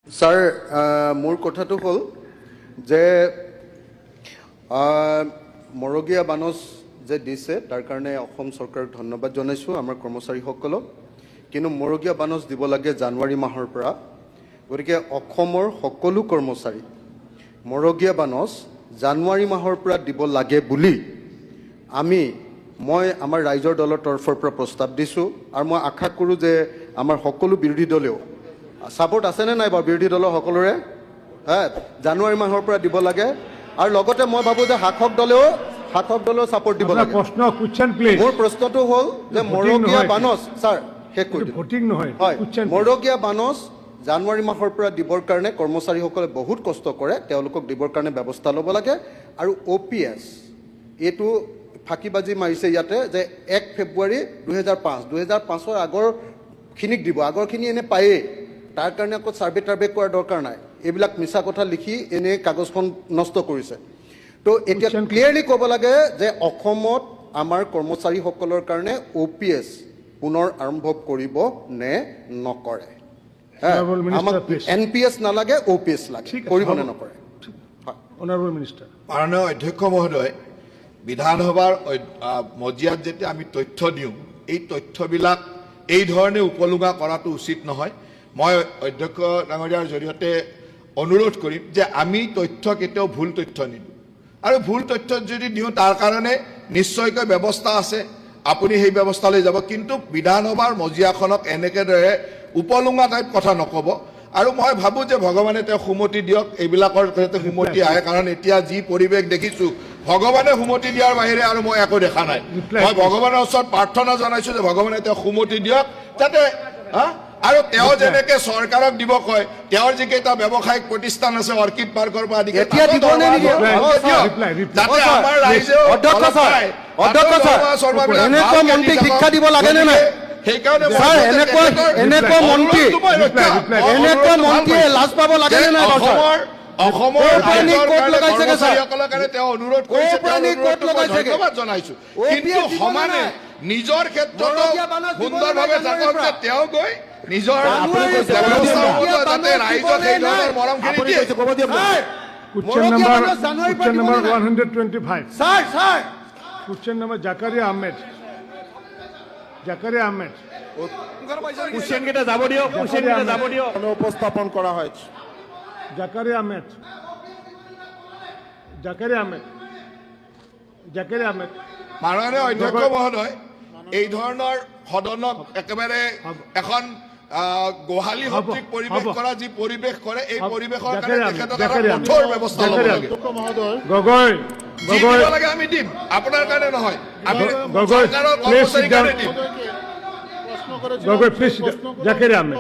Sir মোৰ কথাটো হ'ল যে মৰগীয়া বানচ যে দিছে তাৰ কাৰণে অসম চৰকাৰক ধন্যবাদ জনাইছোঁ আমাৰ কৰ্মচাৰীসকলক কিন্তু মৰগীয়া বানচ দিব লাগে জানুৱাৰী মাহৰ পৰা গতিকে অসমৰ সকলো কৰ্মচাৰী মৰগীয়া বানচ জানুৱাৰী মাহৰ পৰা দিব লাগে বুলি মই আমাৰ ৰাইজৰ দলৰ তৰফৰ পৰা প্ৰস্তাৱ দিছোঁ আৰু মই আশা কৰোঁ যে আমাৰ সকলো বিৰোধী দলেও সাপোৰ্ট আছে না নাই বিৰোধী দলৰ সকলোৰে জানুৱাৰী মাহৰ পৰা দিব লাগে আৰু লগতে মই ভাবো যে শাসক দলেও সাপোৰ্ট দিব লাগে প্ৰশ্ন কোৱেশ্চন প্লিজ মোৰ প্ৰশ্নটো হ'ল যে মৰগীয়া বানচ স্যাৰ শেষ কৰি ভোটিং নহয় হয় মৰগীয়া বানচ জানুৱাৰী মাহৰ পৰা দিবৰ কাৰণে কৰ্মচাৰীসকলে বহুত কষ্ট কৰে তেওঁলোকক দিবৰ কাৰণে ব্যৱস্থা ল'ব লাগে আৰু OPS এইটো ফাঁকিবাজি মাৰিছে ইয়াতে যে 1 ফেব্ৰুৱাৰী 2005 আগৰখিনিক দিব আগৰখিনি এনে পায়েই তাৰ কাৰণে আকৌ সাৰ্ভে কৰাৰ দৰকাৰ নাই এইবিলাক মিছা কথা লিখি এনে কাগজখন নষ্ট কৰিছে তো এতিয়া ক্লিয়াৰলি ক'ব লাগে যে অসমত আমাৰ কৰ্মচাৰীসকলৰ কাৰণে OPS পুনৰ আৰম্ভ কৰিব নে নকৰে আমাক NPS নালাগে OPS লাগে কৰিব নে নকৰে অনাৰেবল মিনিষ্টাৰ মাননীয় অধ্যক্ষ মহোদয় বিধানসভাৰ মজিয়াত যেতিয়া আমি তথ্য দিওঁ এই তথ্যবিলাক এই ধৰণে উপলুঙা কৰাটো উচিত নহয় মই অধ্যক্ষ ডাঙৰীয়াৰ জৰিয়তে অনুৰোধ কৰিম যে আমি তথ্য কেতিয়াও ভুল তথ্য নিদিওঁ আৰু ভুল তথ্য যদি দিওঁ তাৰ কাৰণে নিশ্চয়কৈ ব্যৱস্থা আছে আপুনি সেই ব্যৱস্থালৈ যাব কিন্তু বিধানসভাৰ মজিয়াখনক এনেকেদৰে উপলুঙা টাইপ কথা নক'ব আৰু মই ভাবোঁ যে ভগৱানে তেওঁ সুমতি দিয়ক এইবিলাকৰ যাতে সুমতি আহে কাৰণ এতিয়া যি পৰিৱেশ দেখিছোঁ ভগৱানে সুমতি দিয়াৰ বাহিৰে আৰু মই একো দেখা নাই মই ভগৱানৰ ওচৰত প্ৰাৰ্থনা জনাইছোঁ যে ভগৱানে তেওঁ সুমতি দিয়ক যাতে আৰু তেওঁ যেনেকে চৰকাৰক দিব কয় তেওঁৰ যিকেইটা ব্যৱসায়িক প্ৰতিষ্ঠান আছে অৰ্কিড পাৰ্কৰ পৰা আদি যাতে আমাৰ ৰাইজেও এনেকুৱা মন্ত্ৰীক শিক্ষা দিব লাগে নে নাই সেইকাৰণে এনেকুৱা মন্ত্ৰীয়ে লাজ পাব লাগে নে নাই অসমৰ কৰ্মচাৰীসকলৰ কাৰণে তেওঁ অনুৰোধ কৰিছে ধন্যবাদ জনাইছোঁ কিন্তু সমানে নিজৰ ক্ষেত্ৰত সুন্দৰভাৱে থাকক যে তেওঁ গৈ নিজৰ যাতে ৰাইজক সেই ধৰণৰ মৰমখিনি দিয়ে Question number 125. Question number Zakaria Ahmed. Question কেটা যাব দিও উপস্থাপন করা হয়েছে Zakaria Ahmed. মাননীয় অধ্যক্ষ মহোদয় এই ধৰণৰ সদনক একেবাৰে এখন গোহালি সদৃশ পৰিৱেশ কৰা যি পৰিৱেশ কৰে এই পৰিৱেশৰ কাৰণে তেখেতক কঠোৰ ব্যৱস্থা ল'ব লাগে গগৈ লাগে আমি দিম আপোনাৰ কাৰণে নহয় আমি চৰকাৰৰ কৰ্মচাৰীৰ কাৰণে দিম Gogoi, please, Zakaria Ahmed.